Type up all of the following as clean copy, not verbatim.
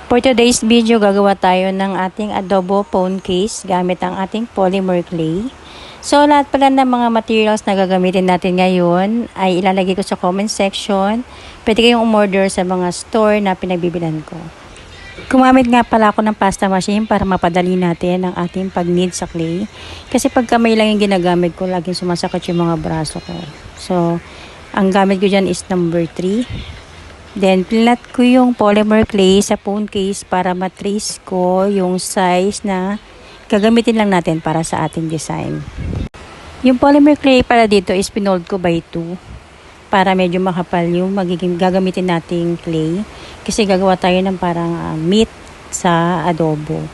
For today's video, gagawa tayo ng ating adobo phone case gamit ang ating polymer clay. So, lahat pala ng mga materials na gagamitin natin ngayon ay ilalagay ko sa comment section. Pwede kayong umorder sa mga store na pinagbibilan ko. Gumamit nga pala ako ng pasta machine para mapadali natin ang ating pag-knead sa clay. Kasi pag kamay lang yung ginagamit ko, laging sumasakit yung mga braso ko. So, ang gamit ko dyan is number 3. Then, pinlat ko yung polymer clay sa phone case para matrace ko yung size na gagamitin lang natin para sa ating design. Yung polymer clay para dito is pinold ko by 2 para medyo makapal yung magiging gagamitin nating clay. Kasi gagawa tayo ng parang meat sa adobo.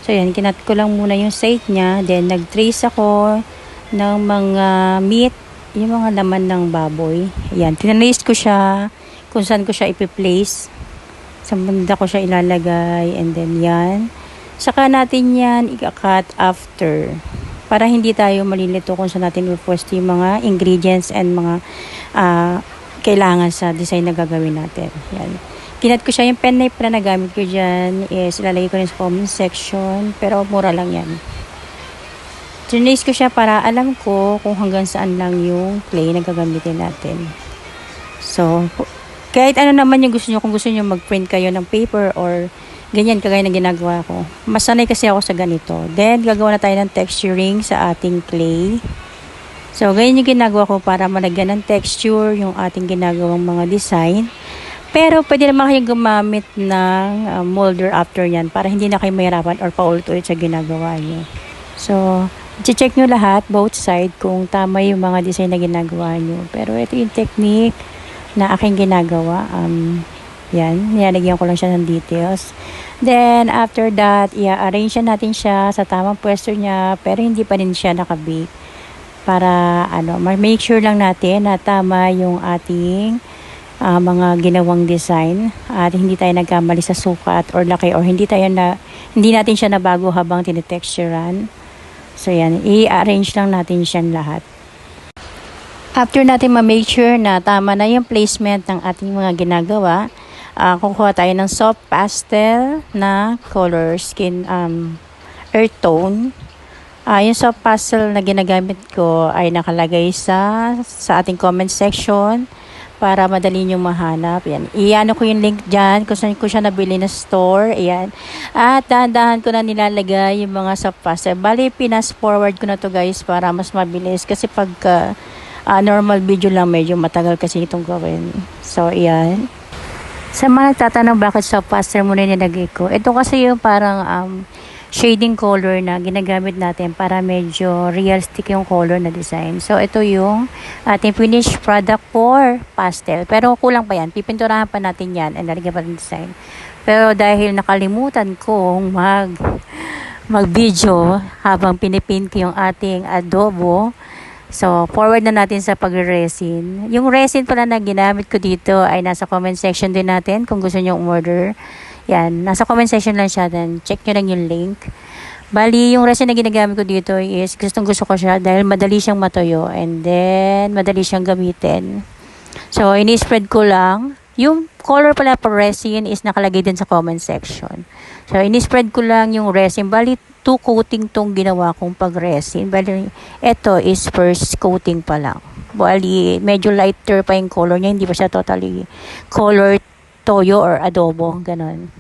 So, yan. Kinat ko lang muna yung side niya. Then, nag-trace ako ng mga meat, yung mga laman ng baboy. Yan. Tinatrace ko siya kung saan ko siya ipi-place. Sa banda ko siya ilalagay. And then yan. Saka natin yan i-cut after. Para hindi tayo malilito kung saan natin i-pwesto yung mga ingredients and mga kailangan sa design na gagawin natin. Yan. Kinat ko siya. Yung pen knife na nagamit ko dyan is ilalagay ko rin sa comment section. Pero mura lang yan. Tinace ko siya para alam ko kung hanggang saan lang yung clay na gagamitin natin. So, kahit ano naman yung gusto nyo, kung gusto nyo mag-print kayo ng paper or ganyan kagaya ng ginagawa ko. Masanay kasi ako sa ganito. Then, gagawa na tayo ng texturing sa ating clay. So, ganyan yung ginagawa ko para malagyan ng texture yung ating ginagawang mga design. Pero, pwede naman kayong gumamit ng molder after yan para hindi na kayo mahirapan or paulit-ulit sa ginagawa nyo. So, check nyo lahat, both side, kung tama yung mga design na ginagawa nyo. Pero, ito yung technique na aking ginagawa. Yan, nilalagyan ko lang siya ng details. Then, after that, i-arrange natin siya sa tamang pwesto niya, pero hindi pa rin siya nakabake. Para, make sure lang natin na tama yung ating mga ginawang design at hindi tayo nagkamali sa sukat or laki or hindi natin siya nabago habang tinitexturan. So, yan, i-arrange lang natin siya lahat. After natin ma-make sure na tama na yung placement ng ating mga ginagawa, kukuha tayo ng soft pastel na color skin earth tone. Yung soft pastel na ginagamit ko ay nakalagay sa ating comment section para madali nyo mahanap. Yan. Iano ko yung link dyan kung saan ko siya nabili na store. Ayan. At dahan-dahan ko na nilalagay yung mga soft pastel. Bali, pinas forward ko na to guys para mas mabilis. Kasi pagka normal video lang, medyo matagal kasi itong gawin. So, ayan. Sa mga nagtatanong bakit soft pastel muna nilagay ko, ito kasi yung parang shading color na ginagamit natin para medyo realistic yung color na design. So, ito yung ating finished product for pastel. Pero kulang pa yan. Pipinturahan pa natin yan and lalagyan pa rin design. Pero dahil nakalimutan kong mag-video habang pinipint ko yung ating adobo, so, forward na natin sa pag-resin. Yung resin pala na ginamit ko dito ay nasa comment section din natin kung gusto nyo umorder. Yan, nasa comment section lang siya. Then, check nyo lang yung link. Bali, yung resin na ginagamit ko dito is gusto ko siya dahil madali siyang matuyo and then madali siyang gamitin. So, ini-spread ko lang. Yung color pala for resin is nakalagay din sa comment section. So, ini-spread ko lang yung resin. Bali, 2 coating tong ginawa kong pag-resin. Bali, ito is first coating pa lang. Bali, medyo lighter pa yung color niya. Hindi pa siya totally color toyo or adobo. Ganon.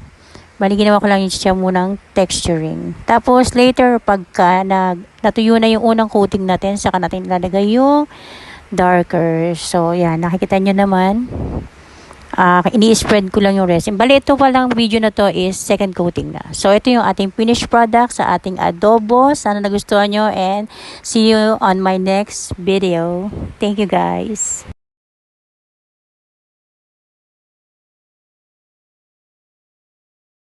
Bali, ginawa ko lang siya munang texturing. Tapos, later, pagka natuyo na yung unang coating natin, saka natin ilalagay yung darker. So, yan. Nakikita nyo naman. Ini-spread ko lang yung resin. Bali, ito palang video na to is second coating na. So, ito yung ating finished product sa ating adobo. Sana nagustuhan nyo and see you on my next video. Thank you guys.